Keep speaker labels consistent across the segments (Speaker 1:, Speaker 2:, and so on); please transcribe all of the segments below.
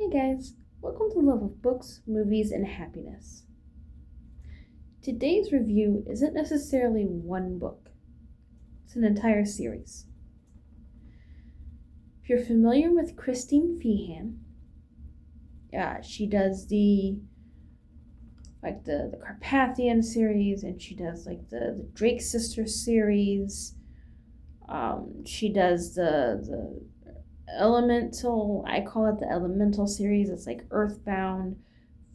Speaker 1: Hey guys, welcome to Love of Books, Movies, and Happiness. Today's review isn't necessarily one book, it's an entire series. If you're familiar with Christine Feehan, she does the Carpathian series, and she does the Drake Sisters series. She does the Elemental, I call it the Elemental series. It's like Earthbound,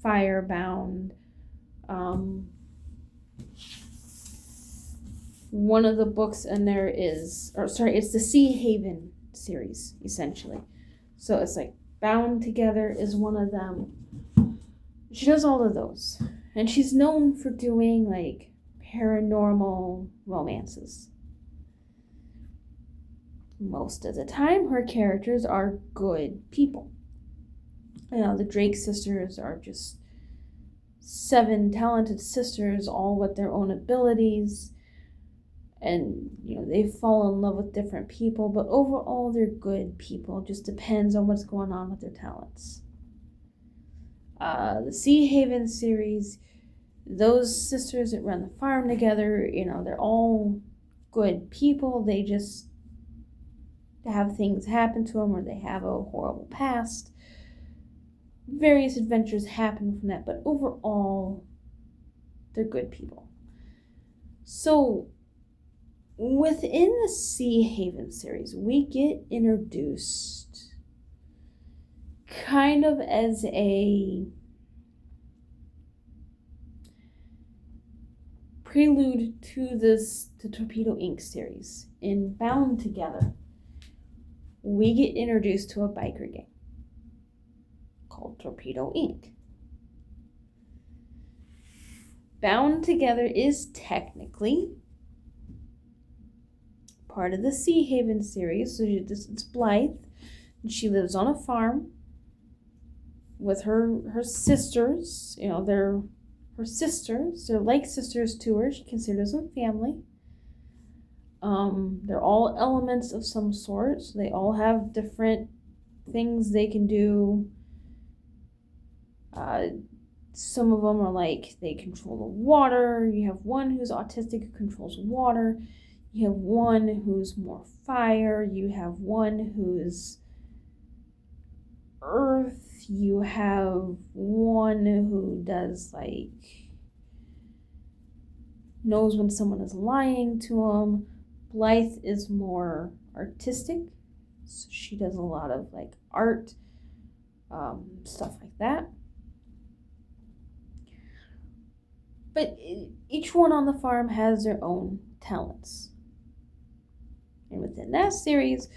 Speaker 1: Firebound. One of the books in there it's the Sea Haven series, essentially. So it's like Bound Together is one of them. She does all of those. And she's known for doing like paranormal romances. Most of the time, her characters are good people. The Drake sisters are just 7 talented sisters, all with their own abilities. And, they fall in love with different people, but overall, they're good people. It just depends on what's going on with their talents. The Sea Haven series, those sisters that run the farm together, they're all good people. They just have things happen to them, or they have a horrible past. Various adventures happen from that, but overall, they're good people. So, within the Sea Haven series, we get introduced kind of as a prelude to the Torpedo Ink series. In Bound Together, we get introduced to a biker gang called Torpedo Ink. Bound Together is technically part of the Sea Haven series. So it's Blythe, and she lives on a farm with her sisters. They're her sisters. They're like sisters to her. She considers them family. They're all elements of some sort, so they all have different things they can do. Some of them are like they control the water. You have one who's autistic who controls water. You have one who's more fire. You have one who's earth. You have one who does knows when someone is lying to them. Blythe is more artistic, so she does a lot of art, stuff like that. But each one on the farm has their own talents. And within that series,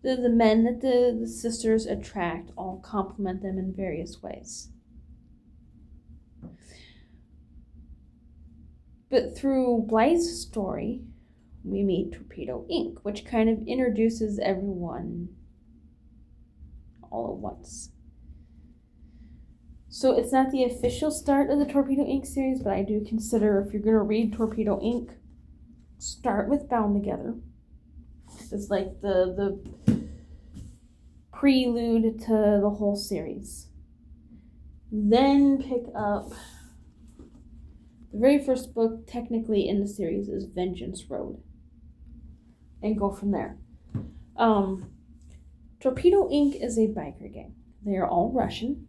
Speaker 1: the men that the sisters attract all complement them in various ways. But through Blythe's story, we meet Torpedo Ink, which kind of introduces everyone all at once. So it's not the official start of the Torpedo Ink series, but I do consider if you're going to read Torpedo Ink, start with Bound Together. It's like the prelude to the whole series. Then pick up the very first book technically in the series is Vengeance Road, and go from there. Torpedo Ink is a biker gang. They are all Russian,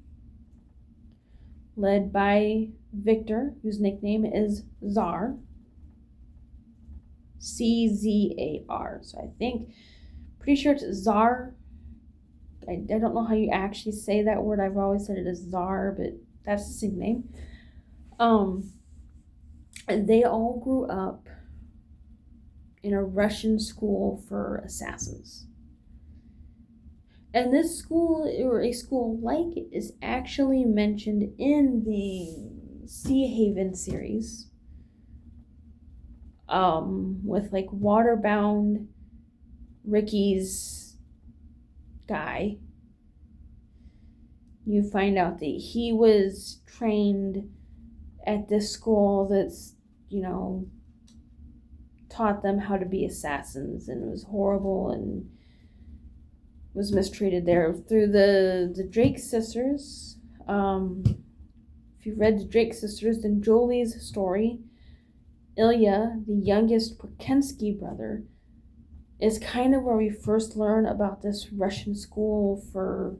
Speaker 1: led by Victor, whose nickname is Czar. Czar. So pretty sure it's Czar. I don't know how you actually say that word. I've always said it as Czar, but that's his nickname. They all grew up in a Russian school for assassins. And this school, or a school like it, is actually mentioned in the Sea Haven series. With Waterbound, Ricky's guy. You find out that he was trained at this school that's, taught them how to be assassins, and it was horrible, and was mistreated there through the Drake sisters. If you've read the Drake sisters, then Jolie's story, Ilya, the youngest Perkensky brother, is kind of where we first learn about this Russian school for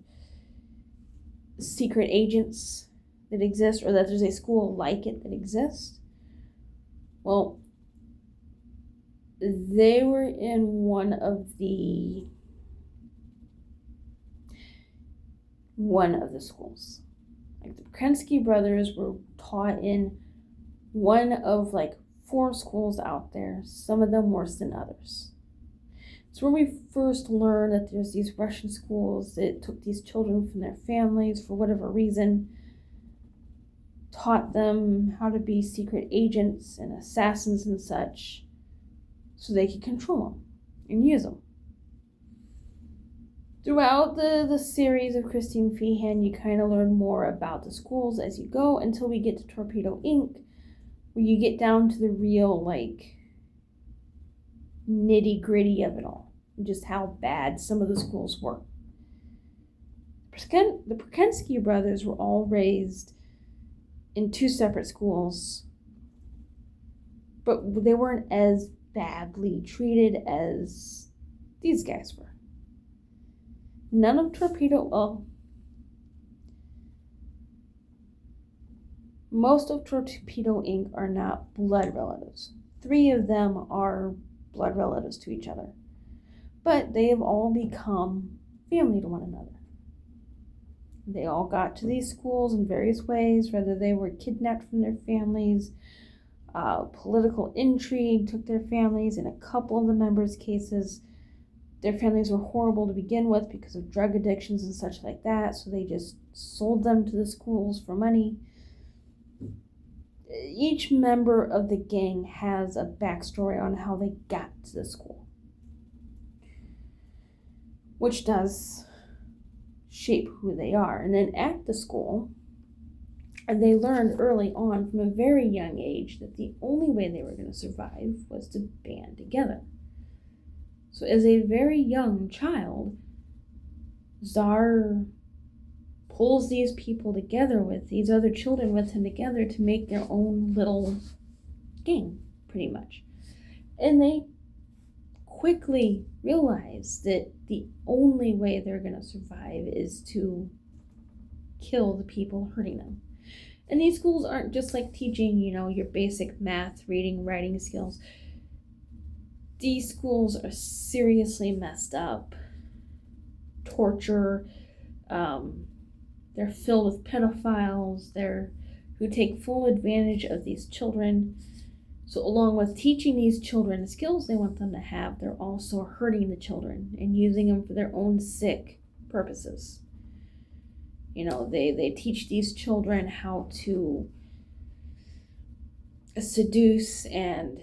Speaker 1: secret agents that exist, or that there's a school like it that exists. Well, they were in one of the schools. Like the Perkensky brothers were taught in one of like 4 schools out there, some of them worse than others. It's where we first learn that there's these Russian schools that took these children from their families for whatever reason, taught them how to be secret agents and assassins and such, so they could control them and use them. Throughout the series of Christine Feehan, you kind of learn more about the schools as you go until we get to Torpedo Ink, where you get down to the real, like, nitty-gritty of it all, and just how bad some of the schools were. The Perkensky brothers were all raised in 2 separate schools, but they weren't as badly treated as these guys were. None of most of Torpedo Ink are not blood relatives. 3 of them are blood relatives to each other, but they have all become family to one another. They all got to these schools in various ways, whether they were kidnapped from their families, political intrigue took their families. In a couple of the members' cases, their families were horrible to begin with because of drug addictions and such like that, so they just sold them to the schools for money. Each member of the gang has a backstory on how they got to the school, which does shape who they are. And then at the school, they learned early on from a very young age that the only way they were going to survive was to band together. So as a very young child, Tsar pulls these people together with these other children with him together to make their own little gang, pretty much. And they quickly realize that the only way they're going to survive is to kill the people hurting them. And these schools aren't just like teaching, your basic math, reading, writing skills. These schools are seriously messed up. Torture. They're filled with pedophiles. Who take full advantage of these children. So along with teaching these children the skills they want them to have, they're also hurting the children and using them for their own sick purposes. They teach these children how to seduce and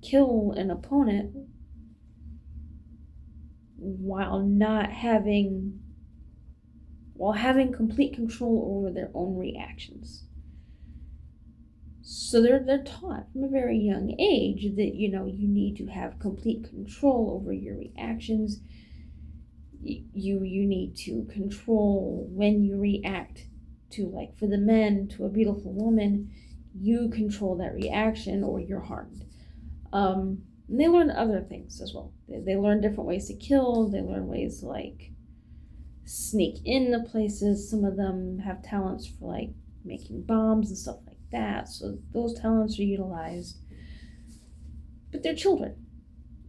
Speaker 1: kill an opponent while having complete control over their own reactions. So they're taught from a very young age that you need to have complete control over your reactions. You need to control when you react to, like, for the men, to a beautiful woman, you control that reaction or you're harmed. And they learn other things as well. They learn different ways to kill. They learn ways to, like, sneak into places. Some of them have talents for, like, making bombs and stuff like that. So those talents are utilized. But they're children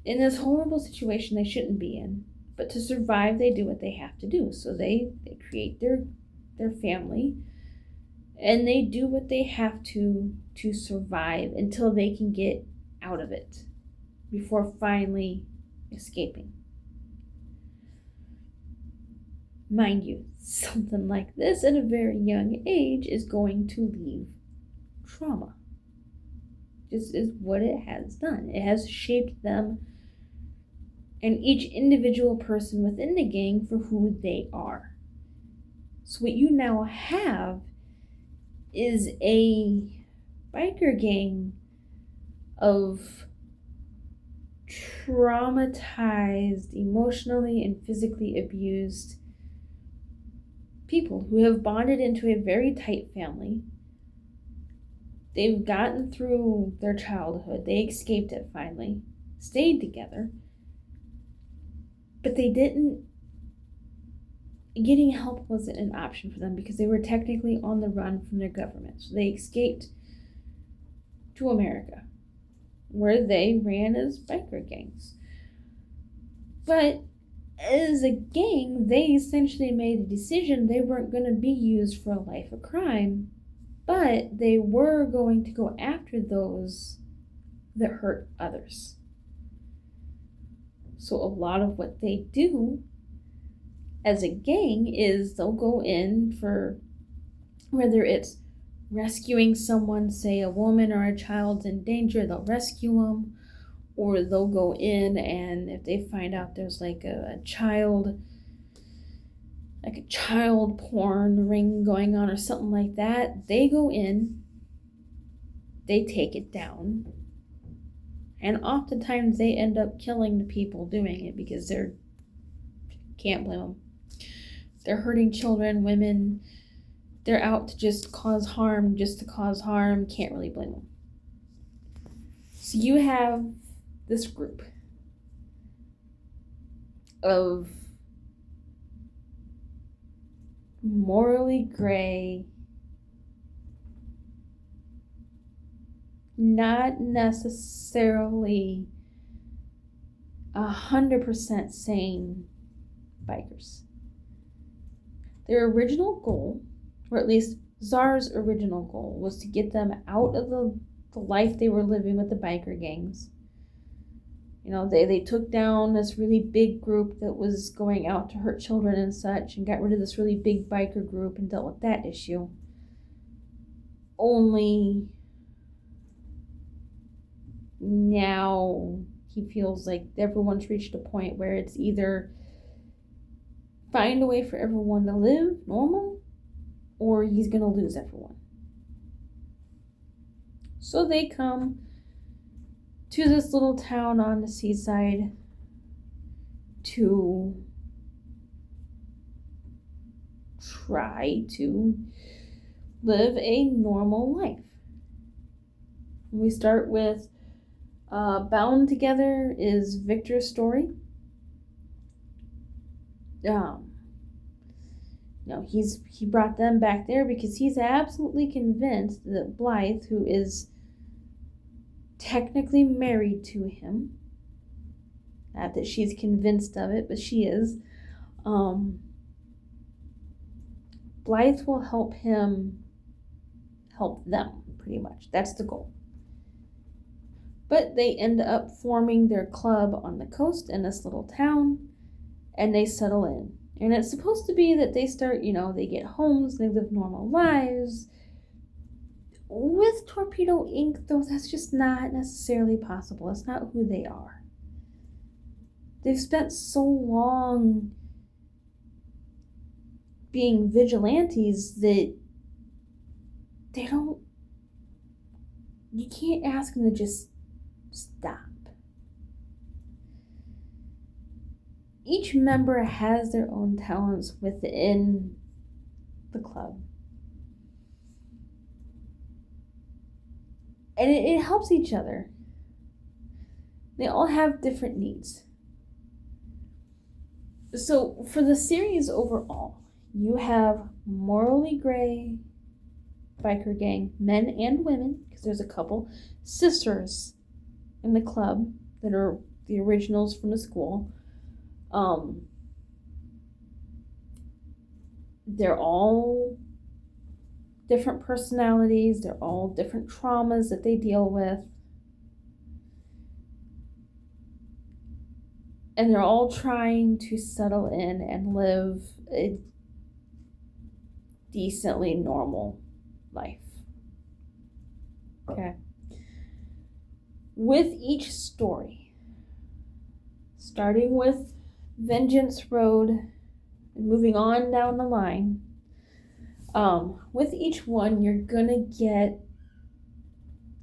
Speaker 1: in this horrible situation they shouldn't be in. But to survive, they do what they have to do. So they create their family, and they do what they have to survive until they can get out of it before finally escaping. Mind you, something like this at a very young age is going to leave trauma. This is what it has done. It has shaped them and each individual person within the gang for who they are. So what you now have is a biker gang of traumatized, emotionally and physically abused people who have bonded into a very tight family. They've gotten through their childhood. They escaped it finally, stayed together, but they didn't. Getting help wasn't an option for them because they were technically on the run from their government. So they escaped to America, where they ran as biker gangs. But as a gang, they essentially made a decision they weren't going to be used for a life of crime, but they were going to go after those that hurt others. So a lot of what they do as a gang is they'll go in for, whether it's rescuing someone, say a woman or a child's in danger, they'll rescue them, or they'll go in and if they find out there's like a child porn ring going on or something like that, they go in, they take it down, and oftentimes they end up killing the people doing it because can't blame them. They're hurting children, women. They're out to just cause harm, can't really blame them. So you have this group of morally gray, not necessarily 100% sane bikers. Their original goal, or at least Czar's original goal, was to get them out of the life they were living with the biker gangs. You know, they took down this really big group that was going out to hurt children and such, and got rid of this really big biker group and dealt with that issue. Only now he feels like everyone's reached a point where it's either find a way for everyone to live normal, or he's going to lose everyone. So they come to this little town on the seaside to try to live a normal life. We start with Bound Together is Victor's story. He brought them back there because he's absolutely convinced that Blythe, who is technically married to him, not that she's convinced of it, but she is, Blythe will help him help them, pretty much. That's the goal. But they end up forming their club on the coast in this little town, and they settle in. And it's supposed to be that they start, they get homes, they live normal lives. With Torpedo Ink, though, that's just not necessarily possible. It's not who they are. They've spent so long being vigilantes that you can't ask them to just stop. Each member has their own talents within the club. And it helps each other. They all have different needs. So for the series overall, you have morally gray biker gang, men and women, because there's a couple sisters in the club that are the originals from the school. They're all different personalities. They're all different traumas that they deal with. And they're all trying to settle in and live a decently normal life. Okay. With each story, starting with Vengeance Road and moving on down the line, with each one you're gonna get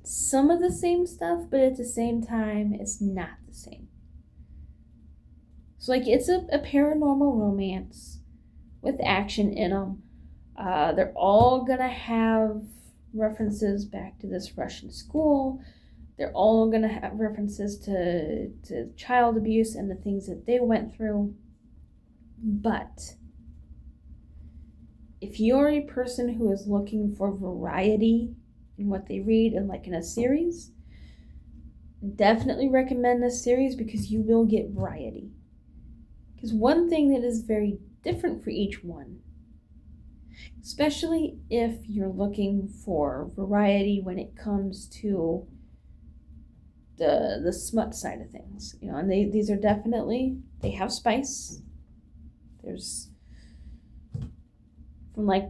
Speaker 1: some of the same stuff, but at the same time, it's not the same. So, like, it's a paranormal romance with action in them. They're all gonna have references back to this Russian school. They're all gonna have references to child abuse and the things that they went through. But if you're a person who is looking for variety in what they read and like in a series, definitely recommend this series because you will get variety. Because one thing that is very different for each one, especially if you're looking for variety when it comes to the smut side of things, and these are definitely, they have spice. There's, from like,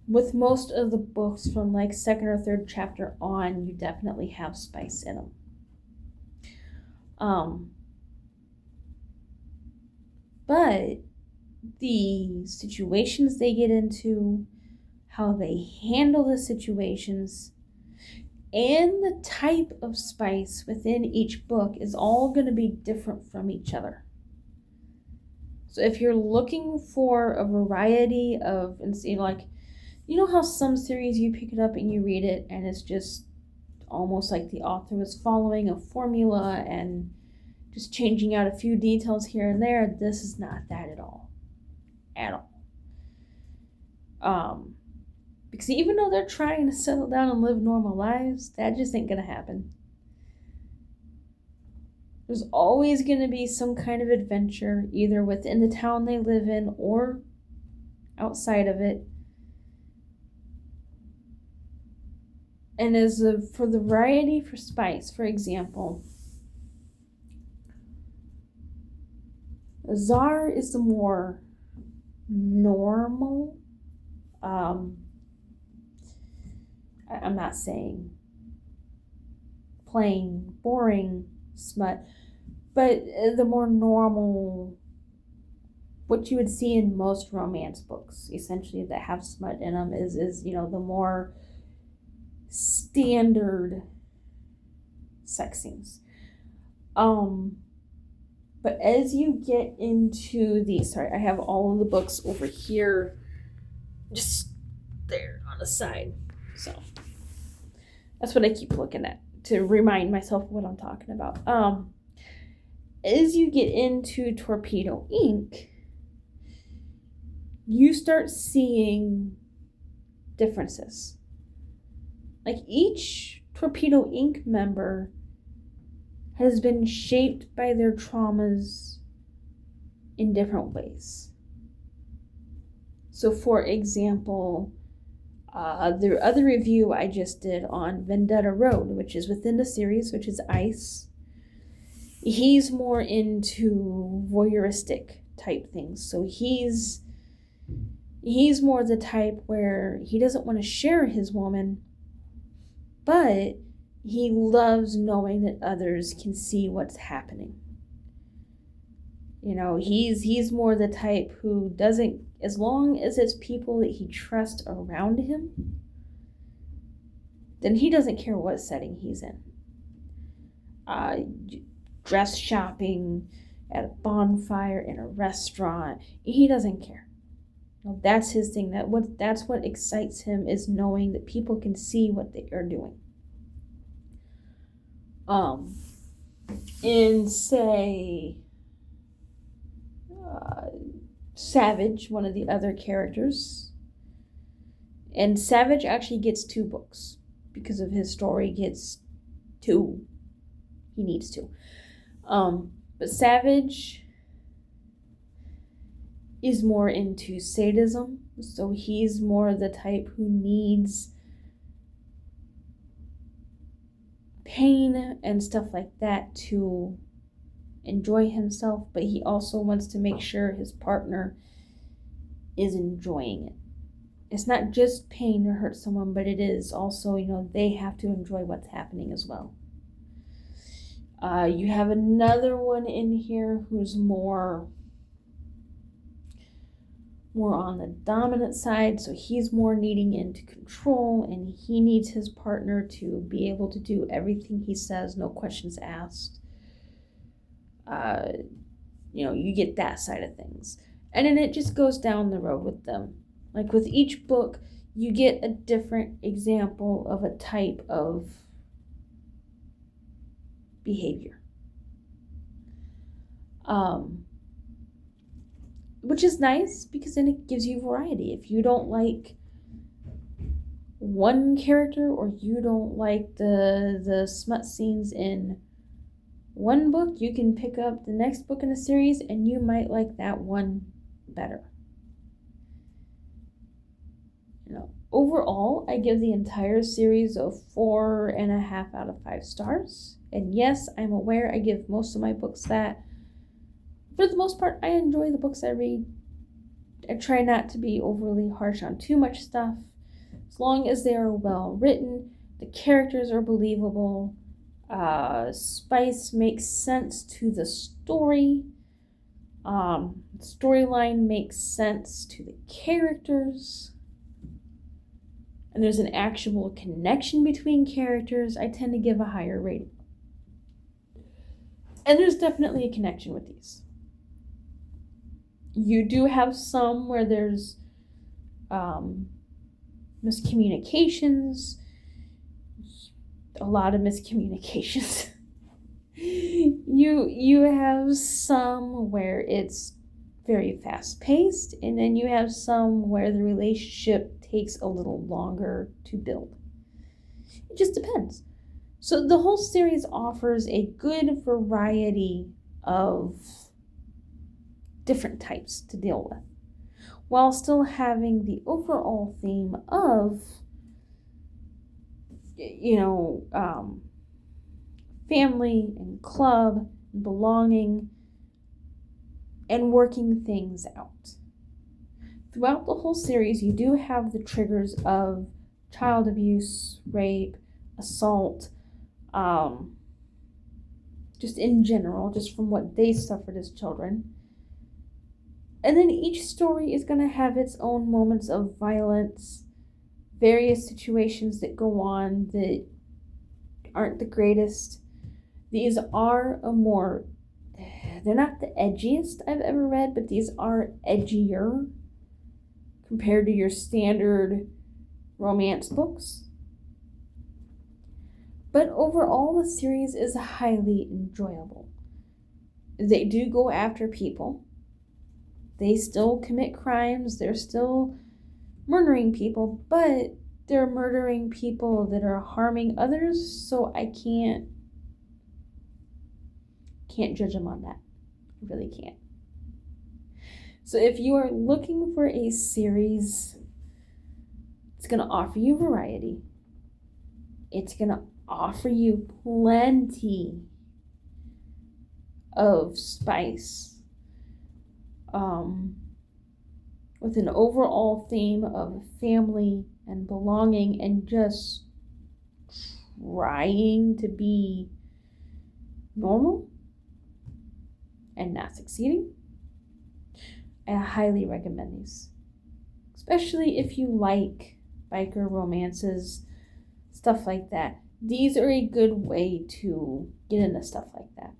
Speaker 1: with most of the books from like second or third chapter on, you definitely have spice in them. But the situations they get into, how they handle the situations, and the type of spice within each book is all going to be different from each other. So if you're looking for a variety of, and see, like, how some series you pick it up and you read it and it's just almost like the author was following a formula and just changing out a few details here and there. This is not that at all. Because even though they're trying to settle down and live normal lives, that just ain't gonna happen. There's always gonna be some kind of adventure, either within the town they live in or outside of it. And for the variety for spice, for example, Czar is the more normal. I'm not saying plain, boring smut, but the more normal, what you would see in most romance books, essentially, that have smut in them, is the more standard sex scenes. But as you get into I have all of the books over here, just there on the side. So that's what I keep looking at to remind myself what I'm talking about. As you get into Torpedo Ink, you start seeing differences. Like, each Torpedo Ink member has been shaped by their traumas in different ways. So, for example, the other review I just did on Vendetta Road, which is within the series, which is Ice, he's more into voyeuristic type things. So he's more the type where he doesn't want to share his woman, but he loves knowing that others can see what's happening. He's more the type who doesn't, as long as it's people that he trusts around him, then he doesn't care what setting he's in. Dress shopping, at a bonfire, in a restaurant, he doesn't care. That's his thing. That's what excites him, is knowing that people can see what they are doing. In, say, Savage, one of the other characters, and Savage actually gets 2 books because of his story. Gets 2. He needs to. But Savage is more into sadism, so he's more the type who needs pain and stuff like that to enjoy himself, but he also wants to make sure his partner is enjoying it. It's not just pain to hurt someone, but it is also, they have to enjoy what's happening as well. You have another one in here who's more more on the dominant side, so he's more needing into control, and he needs his partner to be able to do everything he says, no questions asked. You get that side of things. And then it just goes down the road with them. Like with each book, you get a different example of a type of behavior. Which is nice because then it gives you variety. If you don't like one character or you don't like the smut scenes in one book, you can pick up the next book in the series and you might like that one better. Overall, I give the entire series a 4.5 out of 5 stars. And yes, I'm aware I give most of my books that. For the most part, I enjoy the books I read. I try not to be overly harsh on too much stuff. As long as they are well written, the characters are believable, spice makes sense to the story, storyline makes sense to the characters, and there's an actual connection between characters, I tend to give a higher rating. And there's definitely a connection with these. You do have some where there's miscommunications, a lot of miscommunications. You have some where it's very fast-paced, and then you have some where the relationship takes a little longer to build. It just depends. So the whole series offers a good variety of different types to deal with, while still having the overall theme of, family and club and belonging and working things out. Throughout the whole series, you do have the triggers of child abuse, rape, assault, just in general, just from what they suffered as children. And then each story is going to have its own moments of violence, various situations that go on that aren't the greatest. These are they're not the edgiest I've ever read, but these are edgier compared to your standard romance books. But overall, the series is highly enjoyable. They do go after people. They still commit crimes. They're still murdering people, but they're murdering people that are harming others, so I can't judge them on that. I really can't. So if you are looking for a series, it's going to offer you variety. It's going to offer you plenty of spice, with an overall theme of family and belonging and just trying to be normal and not succeeding. I highly recommend these, especially if you like biker romances, stuff like that. These are a good way to get into stuff like that.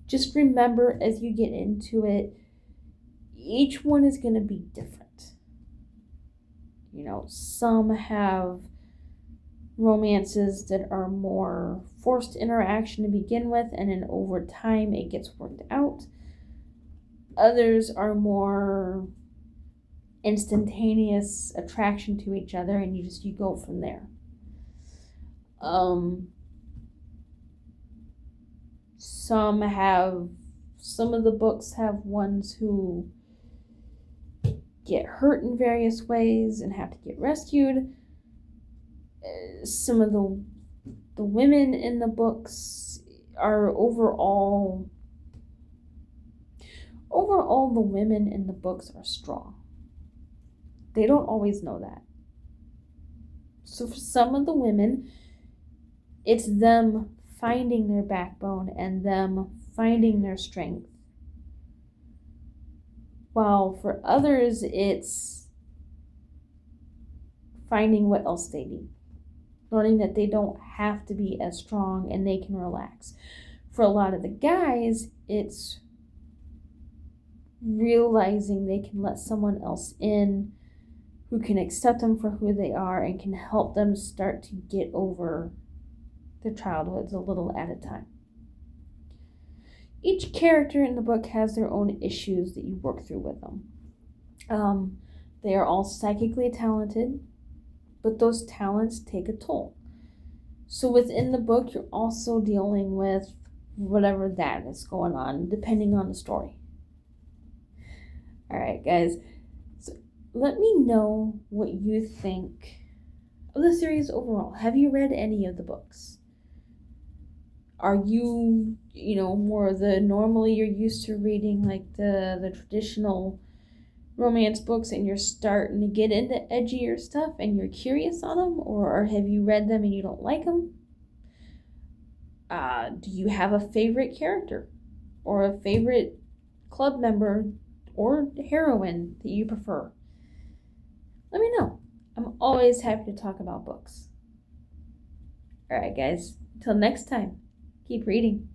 Speaker 1: Just remember as you get into it, each one is going to be different. Some have romances that are more forced interaction to begin with, and then over time it gets worked out. Others are more instantaneous attraction to each other, and you go from there. Some of the books have ones who get hurt in various ways and have to get rescued. Some of the women in the books are overall the women in the books are strong. They don't always know that. So for some of the women, it's them finding their backbone and them finding their strength while for others it's finding what else they need, learning that they don't have to be as strong and they can relax. For a lot of the guys, it's realizing they can let someone else in who can accept them for who they are and can help them start to get over their childhoods a little at a time. Each character in the book has their own issues that you work through with them. They are all psychically talented, but those talents take a toll. So within the book, you're also dealing with whatever that is going on, depending on the story. All right, guys. So let me know what you think of the series overall. Have you read any of the books? Are you, more the normally you're used to reading like the traditional romance books and you're starting to get into edgier stuff and you're curious on them? Or have you read them and you don't like them? Do you have a favorite character or a favorite club member or heroine that you prefer? Let me know. I'm always happy to talk about books. All right, guys. Until next time, keep reading.